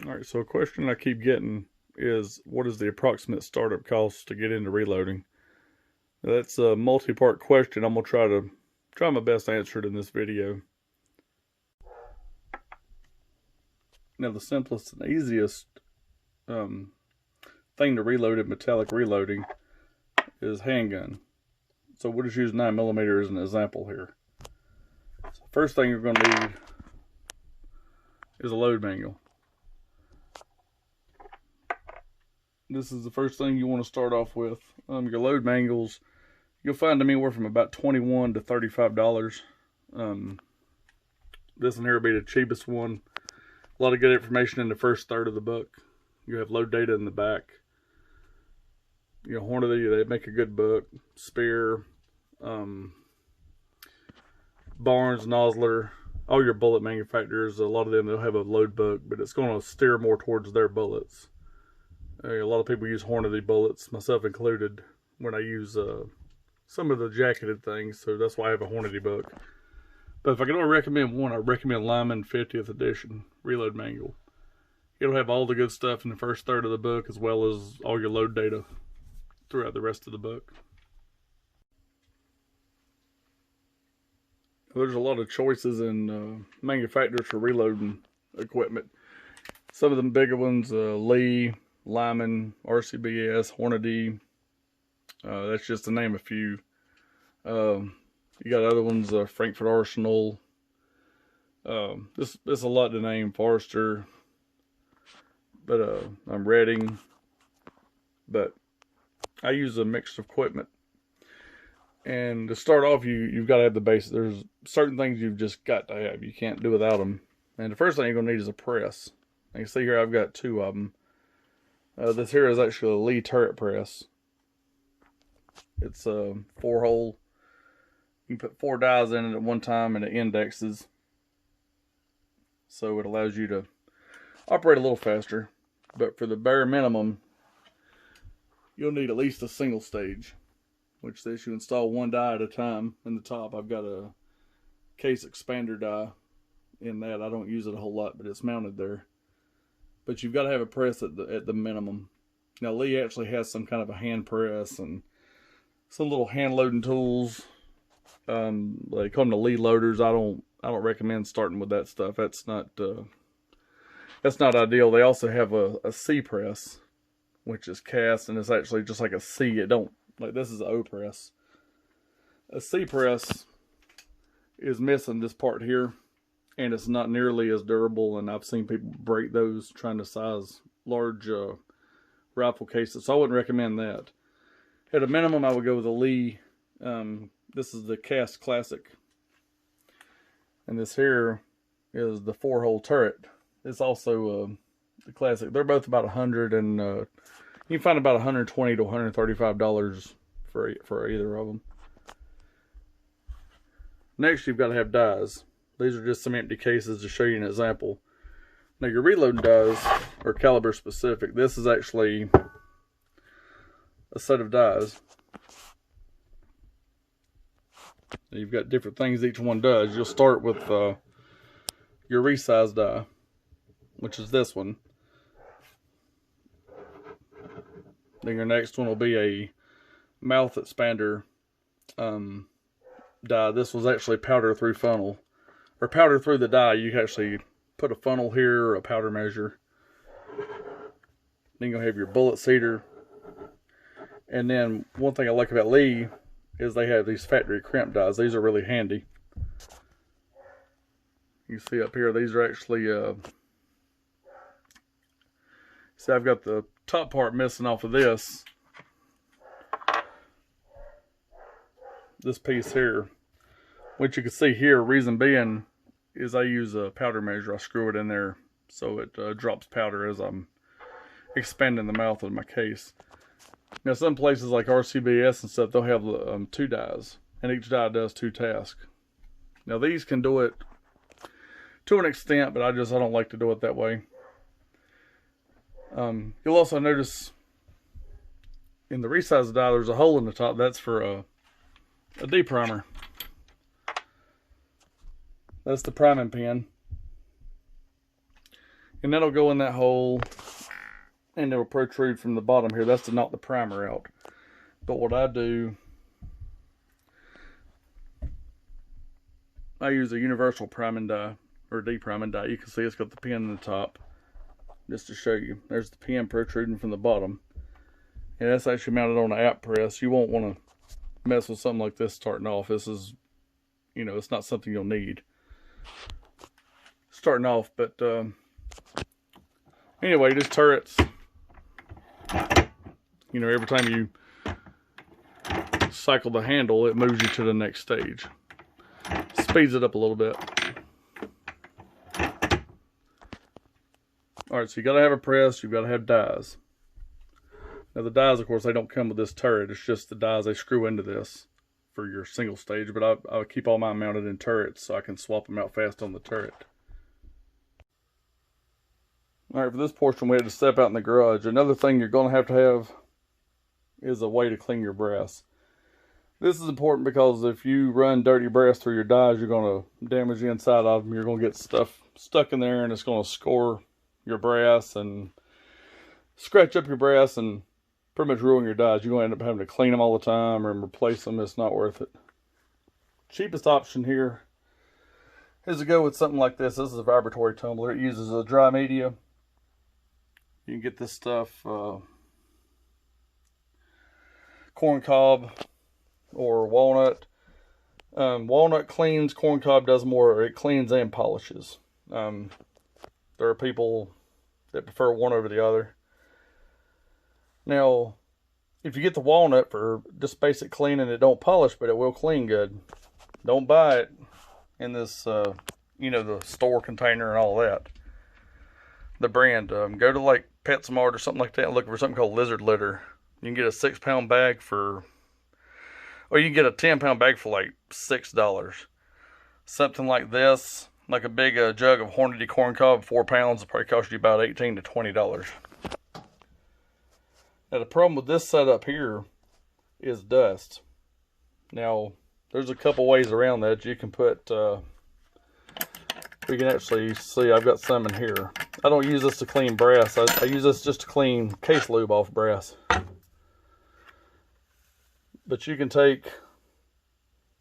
Alright, so a question I keep getting is, what is the approximate startup cost to get into reloading? Now, that's a multi-part question. I'm going to try my best to answer it in this video. Now, the simplest and easiest thing to reload in metallic reloading is handgun. So we'll just use 9mm as an example here. So first thing you're going to need is a load manual. This is the first thing you want to start off with. Your load manuals, you'll find them anywhere from about $21 to $35. This one here will be the cheapest one. A lot of good information in the first third of the book. You have load data in the back. You know, Hornady, they make a good book. Spear, Barnes, Nosler, all your bullet manufacturers, a lot of them, they'll have a load book, but it's going to steer more towards their bullets. A lot of people use Hornady bullets, myself included, when I use some of the jacketed things, so that's why I have a Hornady book. But if I can only recommend one, I recommend Lyman 50th edition reload manual. It'll have all the good stuff in the first third of the book, as well as all your load data throughout the rest of the book. There's a lot of choices in manufacturers for reloading equipment. Some of the bigger ones, Lee, Lyman, RCBS, Hornady. That's just to name a few. You got other ones, Frankfurt Arsenal. This is a lot to name. Forrester, but I'm Redding. But I use a mixed equipment. And to start off, you've got to have the basics. There's certain things you've just got to have. You can't do without them. And the first thing you're going to need is a press. You can see here I've got two of them. This here is actually a Lee turret press. It's a 4-hole. You can put 4 dies in it at one time, and it indexes. So it allows you to operate a little faster. But for the bare minimum, you'll need at least a single stage, which says you install 1 die at a time. In the top, I've got a case expander die in that. I don't use it a whole lot, but it's mounted there. But you've got to have a press at the minimum. Now, Lee actually has some kind of a hand press and some little hand loading tools. They come to Lee loaders. I don't recommend starting with that stuff. That's not ideal. They also have a C press, which is cast, and it's actually just like a C. It don't, like, this is an O press. A C press is missing this part here, and it's not nearly as durable, and I've seen people break those trying to size large rifle cases, so I wouldn't recommend that. At a minimum, I would go with a Lee. This is the Cast Classic, and this here is the 4-hole turret. It's also the Classic. They're both about $100, and you can find about $120 to $135 for either of them. Next, you've got to have dies. These are just some empty cases to show you an example. Now, your reloading dies are caliber specific. This is actually a set of dies. You've got different things each one does. You'll start with your resize die, which is this one. Then your next one will be a mouth expander die. This was actually powder through funnel, or powder through the die. You can actually put a funnel here or a powder measure. Then you'll have your bullet seeder. And then one thing I like about Lee is they have these factory crimp dies. These are really handy. You see up here, these are actually see, I've got the top part missing off of this piece here, which you can see here. Reason being is I use a powder measure. I screw it in there so it drops powder as I'm expanding the mouth of my case. Now, some places like RCBS and stuff, they'll have 2 dies, and each die does 2 tasks. Now, these can do it to an extent, but I don't like to do it that way. You'll also notice in the resize die, there's a hole in the top. That's for a deprimer. That's the priming pin. And that'll go in that hole, and it'll protrude from the bottom here. That's to knock the primer out. But what I do, I use a universal priming die, or depriming die. You can see it's got the pin in the top. Just to show you, there's the pin protruding from the bottom. And that's actually mounted on an app press. You won't want to mess with something like this starting off. This is, you know, it's not something you'll need starting off. But anyway, these turrets, you know, every time you cycle the handle, it moves you to the next stage. Speeds it up a little bit. Alright, so you gotta have a press, you've gotta have dies. Now the dies, of course, they don't come with this turret. It's just the dies they screw into this for your single stage. But I keep all mine mounted in turrets so I can swap them out fast on the turret. Alright, for this portion we had to step out in the garage. Another thing you're going to have is a way to clean your brass. This is important because if you run dirty brass through your dies, you're going to damage the inside of them. You're going to get stuff stuck in there and it's going to score your brass and scratch up your brass and pretty much ruin your dies. You're going to end up having to clean them all the time and replace them. It's not worth it. Cheapest option here is to go with something like this. This is a vibratory tumbler. It uses a dry media. You can get this stuff corn cob or walnut. Walnut cleans, corn cob does more. It cleans and polishes. There are people that prefer one over the other. Now, if you get the walnut for just basic cleaning, it don't polish, but it will clean good. Don't buy it in this, you know, the store container and all that. The brand. Go to like PetSmart or something like that and look for something called Lizard Litter. You can get a 6-pound bag for, or you can get a 10-pound bag for like $6. Something like this, like a big jug of Hornady corn cob, 4 pounds, will probably cost you about $18 to $20. Now the problem with this setup here is dust. Now there's a couple ways around that. You can put, we can actually see I've got some in here. I don't use this to clean brass. I use this just to clean case lube off brass. But you can take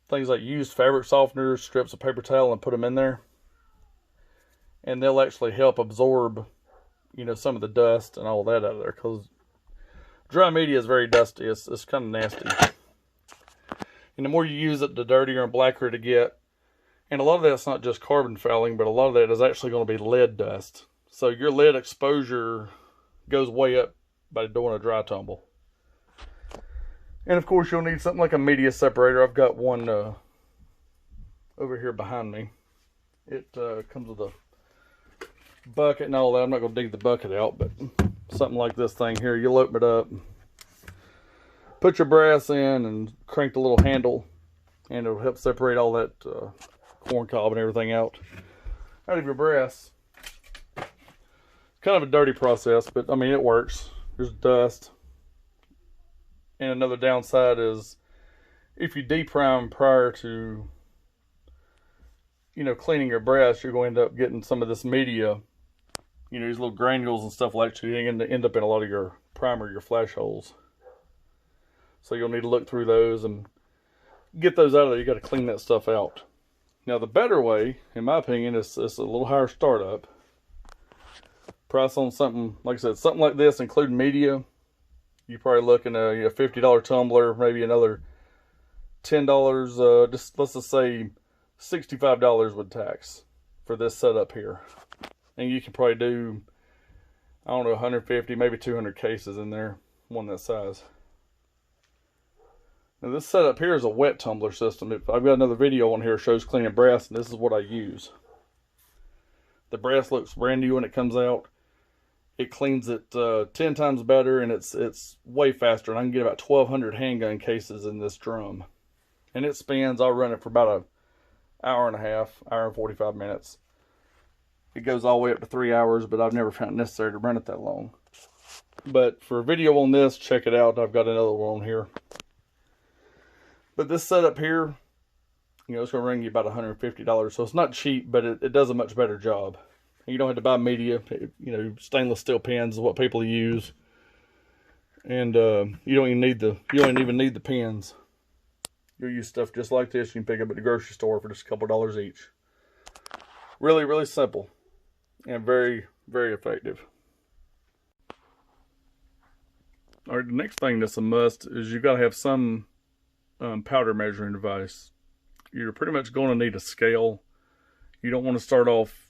things like used fabric softeners, strips of paper towel, and put them in there. And they'll actually help absorb, you know, some of the dust and all that out of there. Because dry media is very dusty. It's kind of nasty. And the more you use it, the dirtier and blacker to get. And a lot of that's not just carbon fouling, but a lot of that is actually going to be lead dust. So your lead exposure goes way up by doing a dry tumble. And of course you'll need something like a media separator. I've got one over here behind me. It comes with a bucket and all that. I'm not going to dig the bucket out, but something like this thing here. You'll open it up, put your brass in, and crank the little handle, and it'll help separate all that corn cob and everything out of your brass. Kind of a dirty process, but I mean it works. There's dust. And another downside is if you deprime prior to, you know, cleaning your brass, you're going to end up getting some of this media, you know, these little granules and stuff like that. You're going to end up in a lot of your primer, your flash holes. So you'll need to look through those and get those out of there. You got to clean that stuff out. Now the better way, in my opinion, is a little higher startup. Price on something, like I said, something like this, including media, you're probably looking at a $50 tumbler, maybe another $10, just let's just say $65 with tax for this setup here. And you can probably do, I don't know, 150, maybe 200 cases in there, one that size. Now this setup here is a wet tumbler system. I've got another video on here that shows cleaning brass, and this is what I use. The brass looks brand new when it comes out. It cleans it 10 times better, and it's way faster. And I can get about 1,200 handgun cases in this drum. And it spins. I'll run it for about an hour and a half, hour and 45 minutes. It goes all the way up to 3 hours, but I've never found it necessary to run it that long. But for a video on this, check it out. I've got another one on here. But this setup here, you know, it's going to run you about $150. So it's not cheap, but it does a much better job. You don't have to buy media. You know, stainless steel pans is what people use. And you don't even need the pins. You'll use stuff just like this. You can pick up at the grocery store for just a couple dollars each. Really, really simple. And very, very effective. Alright, the next thing that's a must is you've got to have some powder measuring device. You're pretty much going to need a scale. You don't want to start off,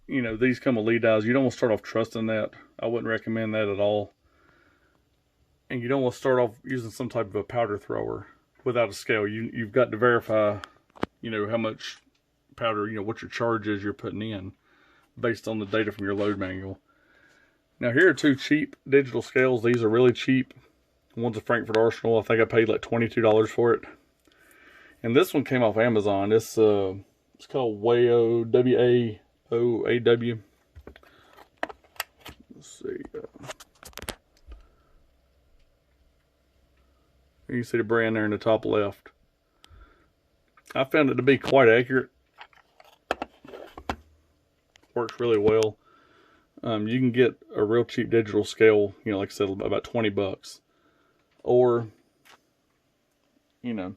you know, these come with lead dies. You don't want to start off trusting that. I wouldn't recommend that at all. And you don't want to start off using some type of a powder thrower without a scale. You've got to verify, you know, how much powder, you know, what your charge is you're putting in based on the data from your load manual. Now here are two cheap digital scales. These are really cheap. One's a Frankfurt Arsenal. I think I paid like $22 for it. And this one came off Amazon. It's called Wayo, W-A-O-A-W. Let's see. You can see the brand there in the top left. I found it to be quite accurate. Works really well. You can get a real cheap digital scale, you know, like I said, about 20 bucks. Or, you know,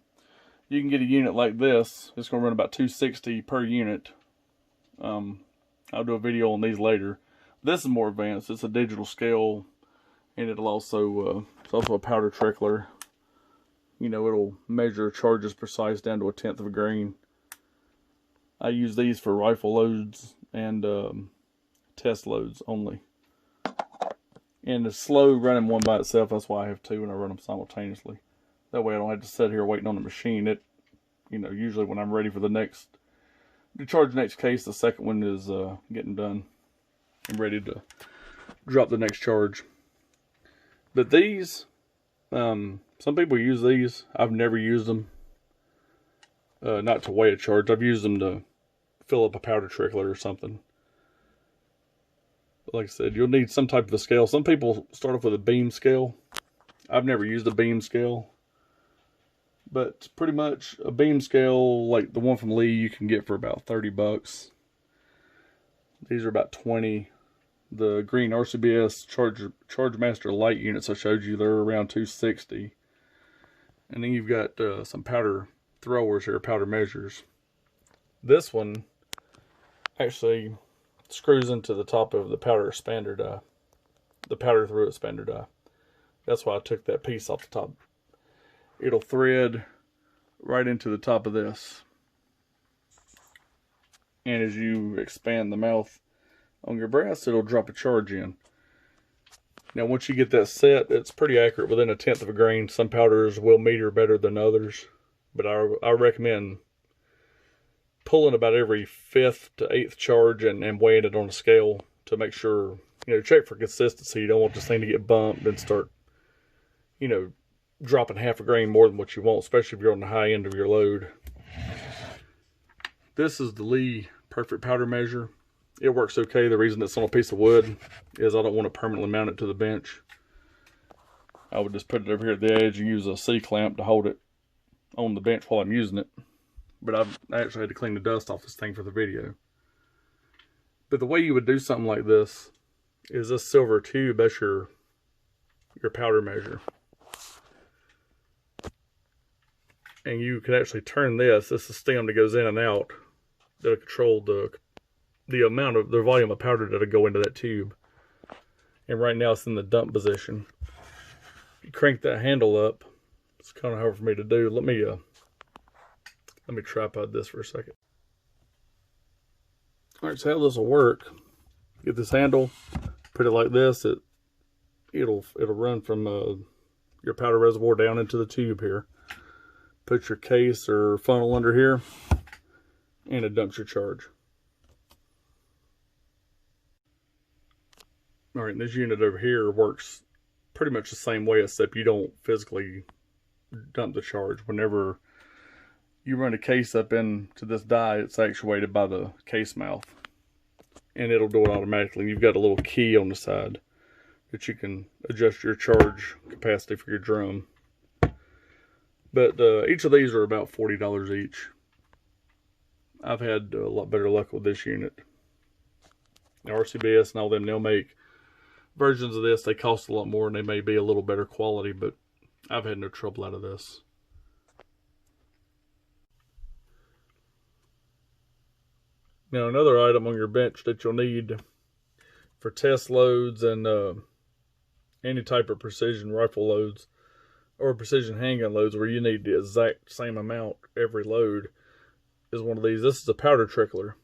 you can get a unit like this. It's going to run about $260 per unit. I'll do a video on these later. This is more advanced. It's a digital scale, and it'll also, it's also a powder trickler. You know, it'll measure charges precise down to 1/10 of a grain. I use these for rifle loads and test loads only. And it's slow running one by itself. That's why I have two and I run them simultaneously. That way I don't have to sit here waiting on the machine. It, you know, usually when I'm ready for to charge the next case, the second one is getting done. I'm ready to drop the next charge. But these, some people use these. I've never used them. Not to weigh a charge. I've used them to fill up a powder trickler or something. Like I said, you'll need some type of a scale. Some people start off with a beam scale. I've never used a beam scale. But pretty much a beam scale, like the one from Lee, you can get for about 30 bucks. These are about 20. The green RCBS Chargemaster Light units I showed you, they're around 260. And then you've got some powder throwers here, powder measures. This one actually screws into the top of the powder expander die, the powder through expander die. That's why I took that piece off the top. It'll thread right into the top of this. And as you expand the mouth on your brass, it'll drop a charge in. Now once you get that set, it's pretty accurate, within 1/10 of a grain. Some powders will meter better than others, but I recommend pulling about every 5th to 8th charge and weighing it on a scale to make sure, you know, check for consistency. You don't want this thing to get bumped and start, you know, dropping half a grain more than what you want, especially if you're on the high end of your load. This is the Lee Perfect Powder Measure. It works okay. The reason it's on a piece of wood is I don't want to permanently mount it to the bench. I would just put it over here at the edge and use a C-clamp to hold it on the bench while I'm using it. But I actually had to clean the dust off this thing for the video. But the way you would do something like this is this silver tube, that's your powder measure. And you can actually turn this. This is a stem that goes in and out that'll control the amount of the volume of powder that'll go into that tube. And right now it's in the dump position. You crank that handle up. It's kind of hard for me to do. Let me tripod this for a second. Alright, so how this will work, get this handle, put it like this, it'll run from your powder reservoir down into the tube here. Put your case or funnel under here, and it dumps your charge. Alright, this unit over here works pretty much the same way, except you don't physically dump the charge. Whenever you run a case up into this die, it's actuated by the case mouth, and it'll do it automatically. You've got a little key on the side that you can adjust your charge capacity for your drum. But each of these are about $40 each. I've had a lot better luck with this unit. RCBS and all them, they'll make versions of this. They cost a lot more and they may be a little better quality, but I've had no trouble out of this. Now, another item on your bench that you'll need for test loads and any type of precision rifle loads or precision handgun loads where you need the exact same amount every load is one of these. This is a powder trickler.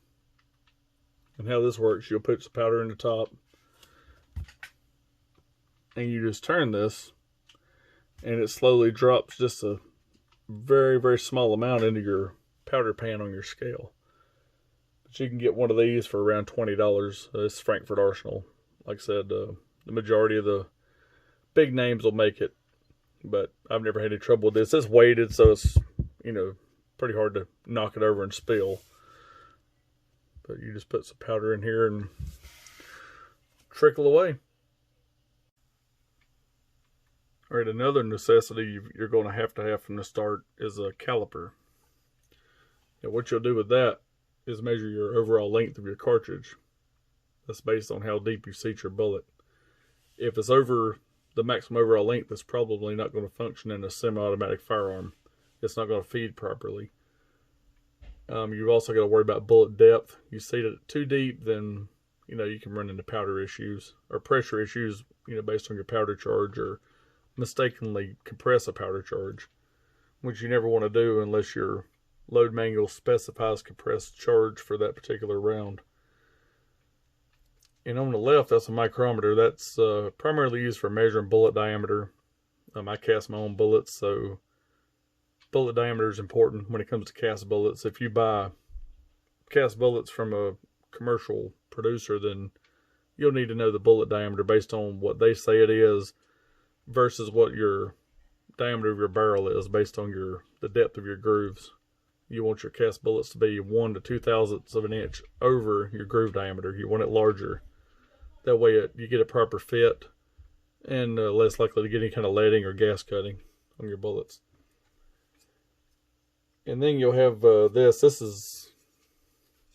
And how this works, you'll put some powder in the top and you just turn this and it slowly drops just a very, very small amount into your powder pan on your scale. But you can get one of these for around $20. It's Frankford Arsenal. Like I said, the majority of the big names will make it, but I've never had any trouble with this. It's weighted, so it's, you know, pretty hard to knock it over and spill. But you just put some powder in here and trickle away. All right, another necessity you're going to have from the start is a caliper. And what you'll do with that is measure your overall length of your cartridge. That's based on how deep you seat your bullet. If it's over the maximum overall length, it's probably not going to function in a semi-automatic firearm. It's not going to feed properly. You've also got to worry about bullet depth. You seat it too deep, then you know you can run into powder issues or pressure issues, you know, based on your powder charge, or mistakenly compress a powder charge, which you never want to do unless your load manual specifies compressed charge for that particular round. And on the left, that's a micrometer. That's primarily used for measuring bullet diameter. I cast my own bullets, so bullet diameter is important when it comes to cast bullets. If you buy cast bullets from a commercial producer, then you'll need to know the bullet diameter based on what they say it is versus what your diameter of your barrel is based on the depth of your grooves. You want your cast bullets to be 1 to 2 thousandths of an inch over your groove diameter. You want it larger. That way you get a proper fit and less likely to get any kind of leading or gas cutting on your bullets. And then you'll have this. This is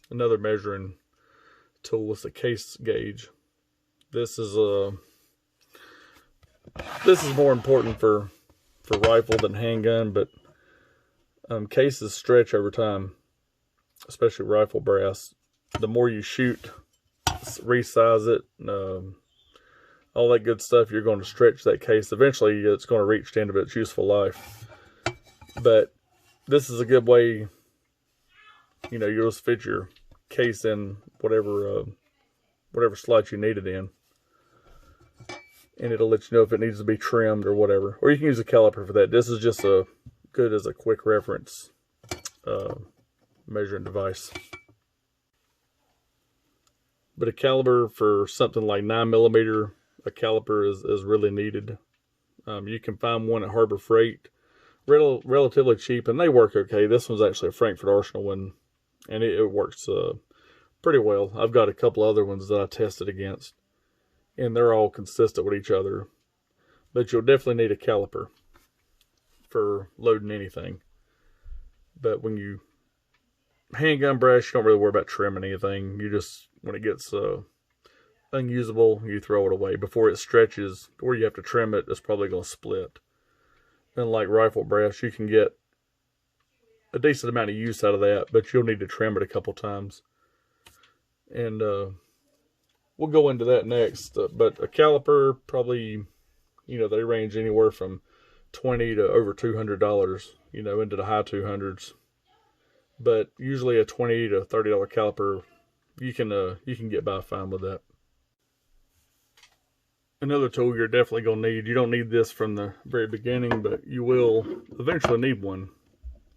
another measuring tool. It's a case gauge. This is more important for rifle than handgun, but cases stretch over time, especially rifle brass. The more you shoot, resize it, all that good stuff, you're going to stretch that case. Eventually, it's going to reach the end of its useful life. But this is a good way, you know, you'll just fit your case in whatever slot you need it in. And it'll let you know if it needs to be trimmed or whatever. Or you can use a caliper for that. This is just good as a quick reference measuring device. But a caliber for something like 9mm, a caliper is really needed. You can find one at Harbor Freight, relatively cheap, and they work okay. This one's actually a Frankford Arsenal one, and it works pretty well. I've got a couple other ones that I tested against, and they're all consistent with each other. But you'll definitely need a caliper for loading anything. But when you handgun brass, you don't really worry about trimming anything. You just, when it gets unusable, you throw it away. Before it stretches, or you have to trim it, it's probably going to split. Unlike rifle brass, you can get a decent amount of use out of that, but you'll need to trim it a couple times. And we'll go into that next. But a caliper, probably, you know, they range anywhere from $20 to over $200, you know, into the high 200s. But usually a $20 to $30 caliper, you can get by fine with that. Another tool you're definitely going to need, you don't need this from the very beginning, but you will eventually need one,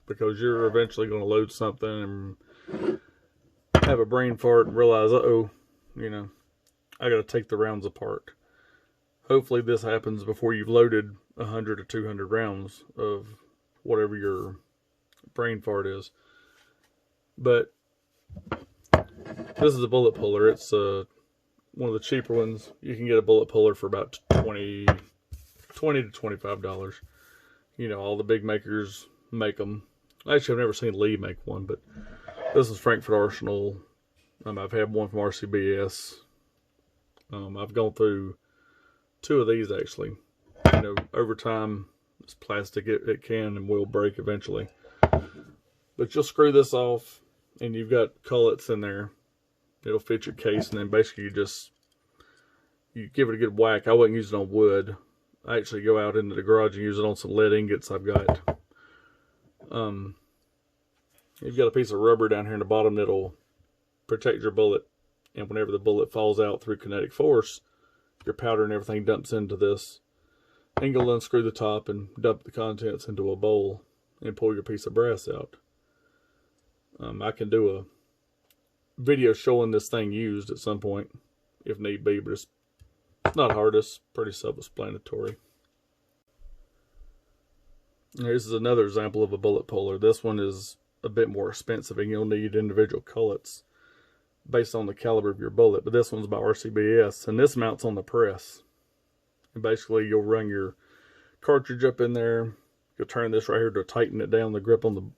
because you're eventually going to load something and have a brain fart and realize, uh-oh, you know, I got to take the rounds apart. Hopefully this happens before you've loaded 100 or 200 rounds of whatever your brain fart is. But this is a bullet puller. It's one of the cheaper ones. You can get a bullet puller for about $20 to $25. You know, all the big makers make them. Actually, I've never seen Lee make one, but this is Frankford Arsenal. I've had one from RCBS. I've gone through 2 of these actually. You know, over time, it's plastic, it can and will break eventually. But you'll screw this off, and you've got cullets in there. It'll fit your case, and then basically you give it a good whack. I wouldn't use it on wood. I actually go out into the garage and use it on some lead ingots I've got. You've got a piece of rubber down here in the bottom that'll protect your bullet, and whenever the bullet falls out through kinetic force, your powder and everything dumps into this. And you'll unscrew the top and dump the contents into a bowl and pull your piece of brass out. I can do a video showing this thing used at some point, if need be, but it's not hard. It's pretty self-explanatory. This is another example of a bullet puller. This one is a bit more expensive, and you'll need individual cullets based on the caliber of your bullet. But this one's by RCBS, and this mounts on the press. And basically, you'll run your cartridge up in there. You'll turn this right here to tighten it down, the grip on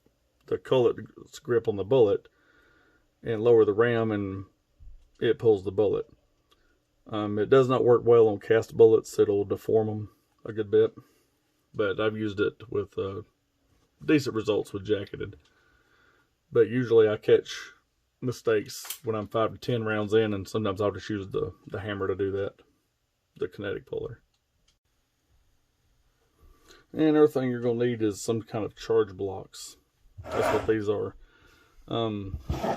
the cullet's grip on the bullet, and lower the ram, and it pulls the bullet. It does not work well on cast bullets. It'll deform them a good bit, but I've used it with decent results with jacketed. But usually I catch mistakes when I'm 5 to 10 rounds in, and sometimes I'll just use the hammer to do that, the kinetic puller. And another thing you're going to need is some kind of charge blocks. That's what these are.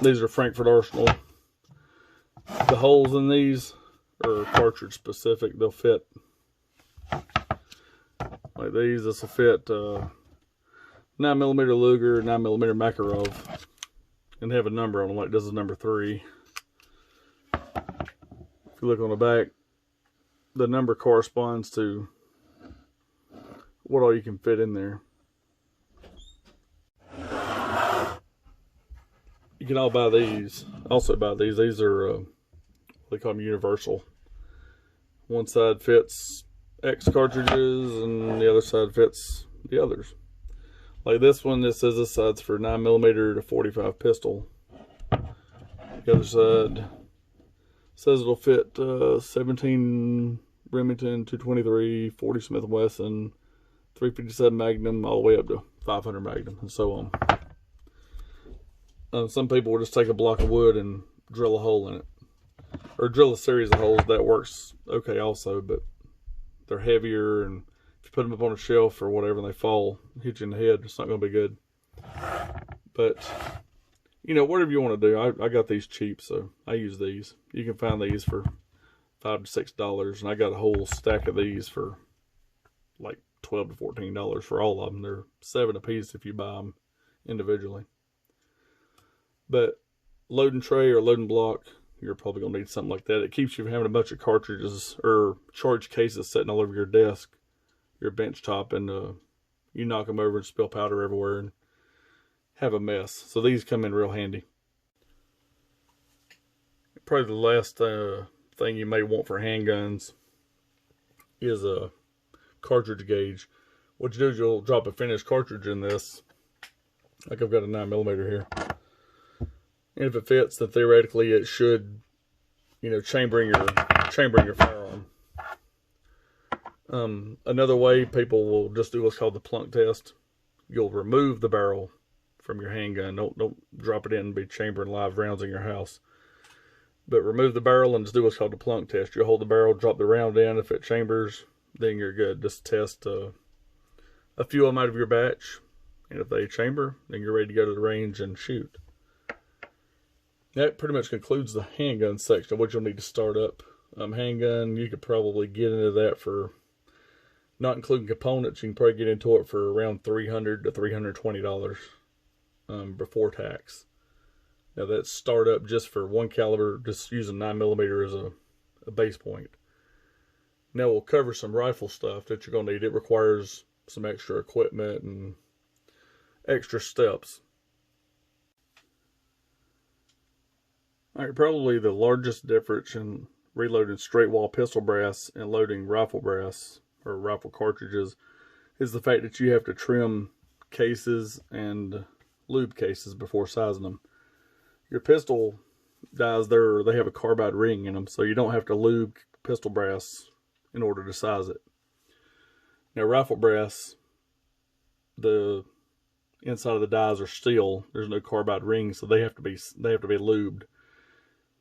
These are Frankfurt Arsenal. The holes in these are cartridge specific. They'll fit like these. This will fit 9mm Luger, 9mm Makarov, and they have a number on them. Like this is number 3. If you look on the back, the number corresponds to what all you can fit in there. You can all buy these. Also buy these. These are they call them universal. One side fits X cartridges, and the other side fits the others. Like this one, this says this side's for 9mm to 45 pistol. The other side says it'll fit 17 Remington, 223, 40 Smith & Wesson, 357 Magnum, all the way up to 500 Magnum, and so on. Some people will just take a block of wood and drill a hole in it, or drill a series of holes. That works okay also, but they're heavier, and if you put them up on a shelf or whatever and they fall, hit you in the head, it's not going to be good. But you know, whatever you want to do. I got these cheap, so I use these. You can find these for $5 to $6, and I got a whole stack of these for like $12 to $14 for all of them. They're $7 a piece if you buy them individually. But loading tray or loading block, you're probably going to need something like that. It keeps you from having a bunch of cartridges or charge cases sitting all over your desk, your bench top, and you knock them over and spill powder everywhere and have a mess. So these come in real handy. Probably the last thing you may want for handguns is a cartridge gauge. What you do is you'll drop a finished cartridge in this. Like I've got a 9mm here. And if it fits, then theoretically it should, you know, chamber in your firearm. Another way, people will just do what's called the plunk test. You'll remove the barrel from your handgun. Don't drop it in and be chambering live rounds in your house. But remove the barrel and just do what's called the plunk test. You'll hold the barrel, drop the round in. If it chambers, then you're good. Just test a few of them out of your batch. And if they chamber, then you're ready to go to the range and shoot. That pretty much concludes the handgun section of what you'll need to start up. Handgun, you could probably get into that for, not including components, you can probably get into it for around $300 to $320 before tax. Now that's start up just for one caliber, just using 9mm as a base point. Now we'll cover some rifle stuff that you're going to need. It requires some extra equipment and extra steps. Alright, probably the largest difference in reloading straight wall pistol brass and loading rifle brass or rifle cartridges is the fact that you have to trim cases and lube cases before sizing them. Your pistol dies, they have a carbide ring in them, so you don't have to lube pistol brass in order to size it. Now rifle brass, the inside of the dies are steel. There's no carbide ring, so they have to be lubed.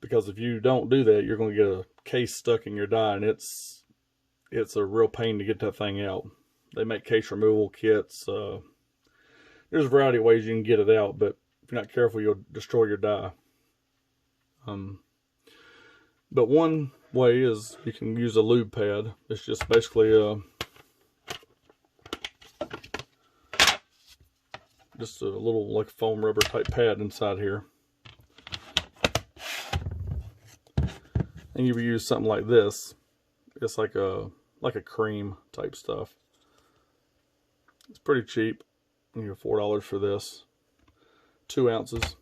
Because if you don't do that, you're going to get a case stuck in your die, and it's a real pain to get that thing out. They make case removal kits. There's a variety of ways you can get it out, but if you're not careful, you'll destroy your die. But one way is you can use a lube pad. It's just basically just a little like foam rubber type pad inside here. And you would use something like this. It's like a cream type stuff. It's pretty cheap. You get $4 for this. 2 ounces.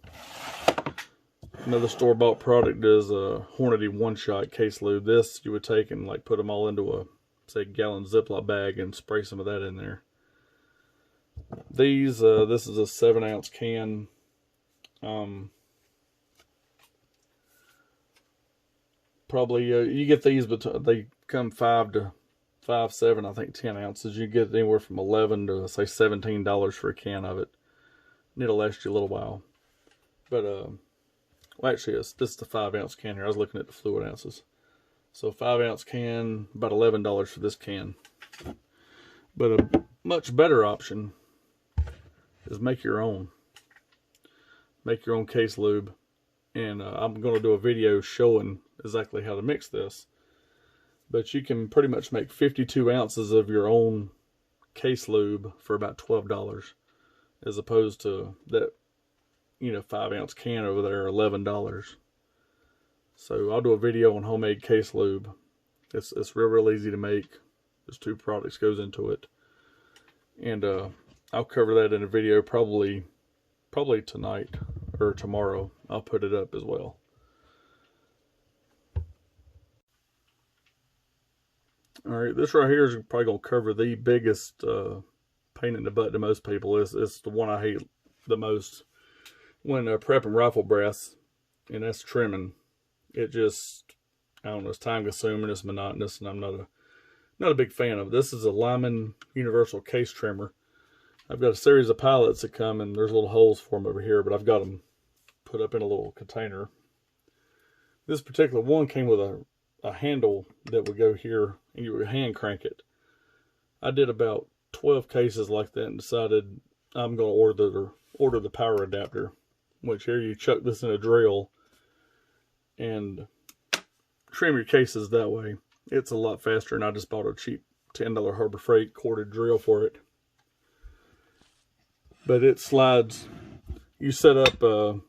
Another store-bought product is a Hornady one-shot case lube. This you would take and like put them all into a, say, gallon Ziploc bag and spray some of that in there. These, this is a 7-ounce can. Probably you get these, but they come 5, 7, I think 10 ounces. You get anywhere from $11 to say $17 for a can of it, and it'll last you a little while. But well, actually, this is the 5-ounce can here. I was looking at the fluid ounces. So 5-ounce can, about $11 for this can. But a much better option is make your own. Make your own case lube. And I'm going to do a video showing exactly how to mix this. But you can pretty much make 52 ounces of your own case lube for about $12. As opposed to that, 5-ounce can over there, $11. So I'll do a video on homemade case lube. It's real easy to make. There's 2 products goes into it. And I'll cover that in a video probably tonight or tomorrow. I'll put it up as well. Alright, this right here is probably going to cover the biggest pain in the butt to most people. It's the one I hate the most when prepping rifle brass, and that's trimming. It just, I don't know, it's time consuming, it's monotonous, and I'm not a big fan of it. This is a Lyman universal case trimmer. I've got a series of pallets that come, and there's little holes for them over here, but I've got them put up in a little container. This particular one came with a handle that would go here, and you would hand crank it. I did about 12 cases like that and decided I'm going to order the power adapter, which here you chuck this in a drill and trim your cases that way. It's a lot faster, and I just bought a cheap $10 Harbor Freight corded drill for it. But it slides. You set up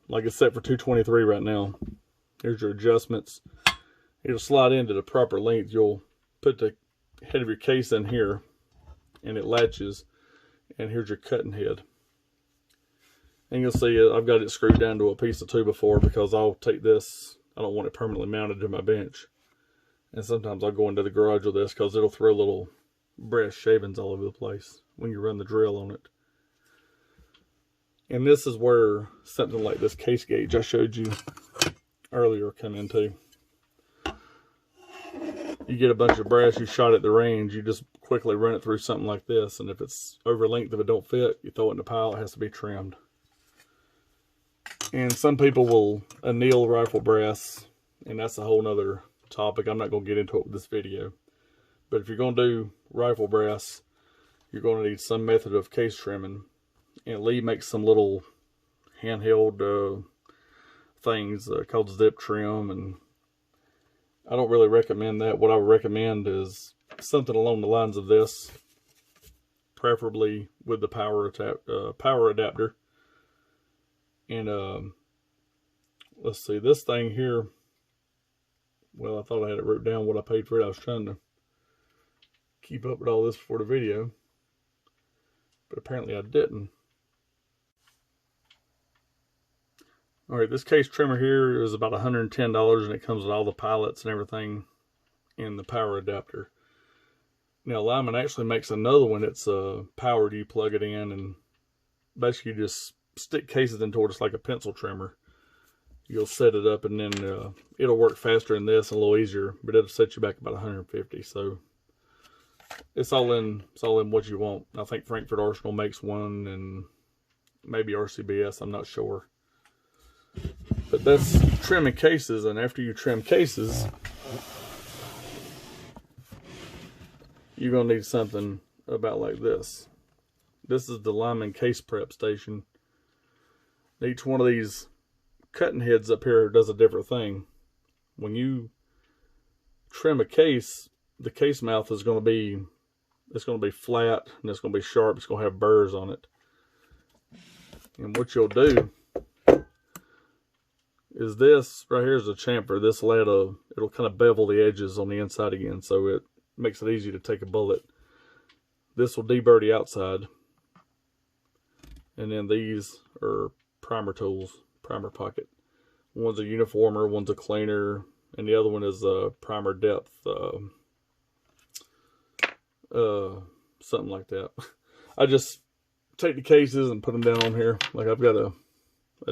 like it's set for 223 right now. Here's your adjustments. It'll slide into the proper length. You'll put the head of your case in here, and it latches. And here's your cutting head. And you'll see I've got it screwed down to a piece of 2x4 because I'll take this. I don't want it permanently mounted to my bench. And sometimes I'll go into the garage with this because it'll throw little brass shavings all over the place when you run the drill on it. And this is where something like this case gauge I showed you earlier come into. You get a bunch of brass you shot at the range, you just quickly run it through something like this, and if it's over length, if it don't fit, you throw it in the pile. It has to be trimmed. And some people will anneal rifle brass, and that's a whole nother topic. I'm not going to get into it with this video. But if you're going to do rifle brass, you're going to need some method of case trimming. And Lee makes some little handheld things called zip trim, and I don't really recommend that. What I would recommend is something along the lines of this, preferably with the power adapter. And let's see, this thing here, well, I thought I had it wrote down what I paid for it. I was trying to keep up with all this before the video, but apparently I didn't. Alright, this case trimmer here is about $110, and it comes with all the pallets and everything and the power adapter. Now Lyman actually makes another one that's powered. You plug it in and basically you just stick cases into it. It's like a pencil trimmer. you'll set it up, and then it'll work faster than this and a little easier, but it'll set you back about 150. So it's all in what you want. I think Frankfurt Arsenal makes one, and maybe RCBS, I'm not sure. But that's trimming cases, and after you trim cases, you're going to need something about like this. This is the lineman case prep station. Each one of these cutting heads up here does a different thing. When you trim a case, the case mouth is going to be, it's going to be flat, and it's going to be sharp. It's going to have burrs on it. And what you'll do is this right here is a chamfer. This will add it'll kind of bevel the edges on the inside again, so it makes it easy to take a bullet. This will deburr the outside. And then these are primer tools, primer pocket. One's a uniformer, one's a cleaner, and the other one is a primer depth, something like that. I just take the cases and put them down on here. Like I've got a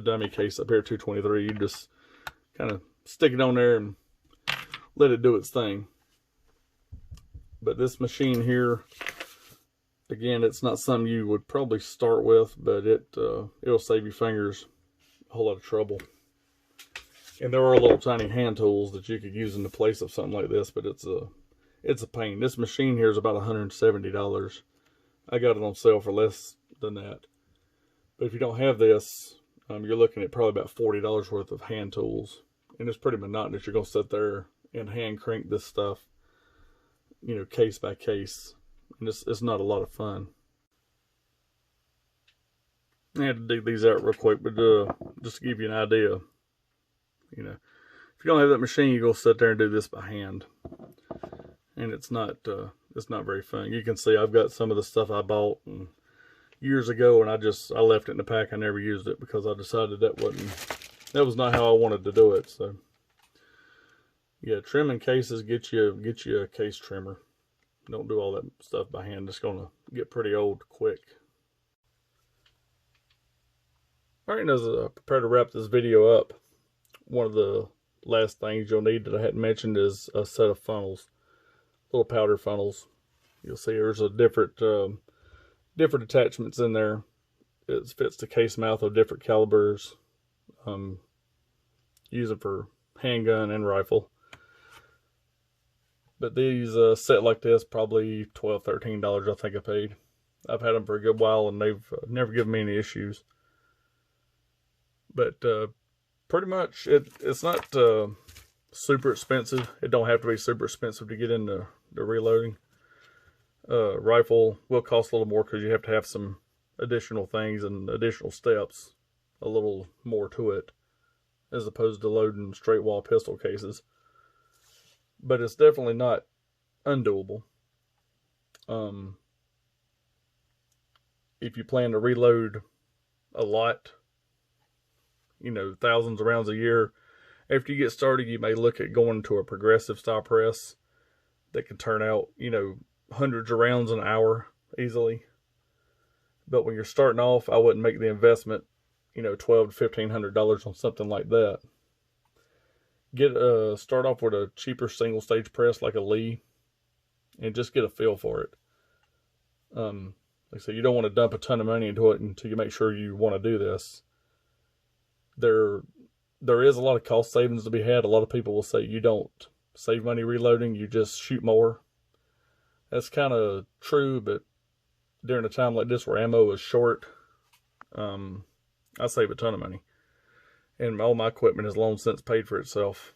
dummy case up here, 223. You just kind of stick it on there and let it do its thing. But this machine here, again, it's not something you would probably start with, but it'll save your fingers a whole lot of trouble. And there are little tiny hand tools that you could use in the place of something like this, but it's a pain. This machine here is about $170. I got it on sale for less than that. But if you don't have this, you're looking at probably about $40 worth of hand tools. And it's pretty monotonous. You're going to sit there and hand crank this stuff, you know, case by case. And it's not a lot of fun. I had to dig these out real quick, but just to give you an idea, you know, if you don't have that machine, you go sit there and do this by hand, and it's not very fun. You can see I've got some of the stuff I bought years ago, and I left it in the pack. I never used it because I decided that was not how I wanted to do it. So yeah, trimming cases, get you a case trimmer. Don't do all that stuff by hand. It's going to get pretty old quick. All right, as I prepare to wrap this video up, one of the last things you'll need that I hadn't mentioned is a set of funnels, little powder funnels. You'll see there's a different attachments in there. It fits the case mouth of different calibers. Use them for handgun and rifle. But these set like this, probably $12, $13 I think I paid. I've had them for a good while, and they've never given me any issues. But pretty much, it's not super expensive. It don't have to be super expensive to get into the reloading. Rifle will cost a little more because you have to have some additional things and additional steps, a little more to it, as opposed to loading straight wall pistol cases. But it's definitely not undoable. If you plan to reload a lot, you know, thousands of rounds a year, after you get started, you may look at going to a progressive style press that can turn out, you know, hundreds of rounds an hour easily. But when you're starting off, I wouldn't make the investment, you know, $1,200 to $1,500 on something like that. Start off with a cheaper single stage press like a Lee, and just get a feel for it. Like I said, you don't want to dump a ton of money into it until you make sure you want to do this. There is a lot of cost savings to be had. A lot of people will say you don't save money reloading, you just shoot more. That's kind of true, but during a time like this where ammo is short, I save a ton of money. And all my equipment has long since paid for itself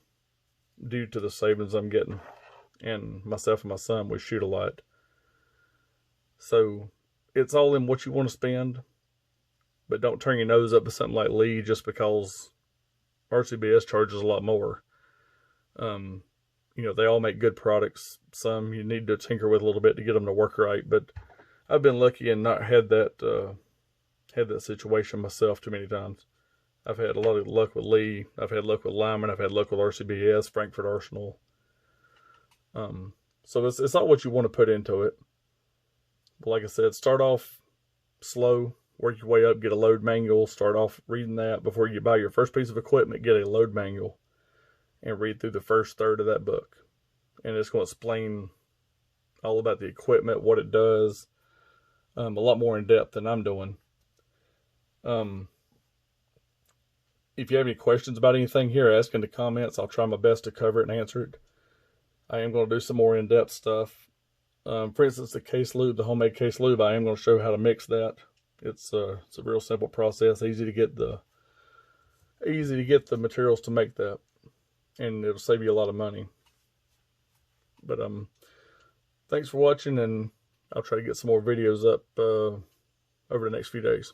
due to the savings I'm getting. And myself and my son, we shoot a lot. So it's all in what you want to spend. But don't turn your nose up at something like Lee just because RCBS charges a lot more. You know, they all make good products. Some you need to tinker with a little bit to get them to work right. But I've been lucky and not had that situation myself too many times. I've had a lot of luck with Lee. I've had luck with Lyman. I've had luck with RCBS, Frankfurt Arsenal. So it's not what you want to put into it. But like I said, start off slow. work your way up, get a load manual, start off reading that. Before you buy your first piece of equipment, get a load manual and read through the first third of that book. And it's going to explain all about the equipment, what it does, a lot more in depth than I'm doing. If you have any questions about anything here, ask in the comments. I'll try my best to cover it and answer it. I am going to do some more in-depth stuff. For instance, the case lube, the homemade case lube, I am going to show how to mix that. It's a real simple process, easy to get the materials to make that, and it'll save you a lot of money. But thanks for watching, and I'll try to get some more videos up over the next few days.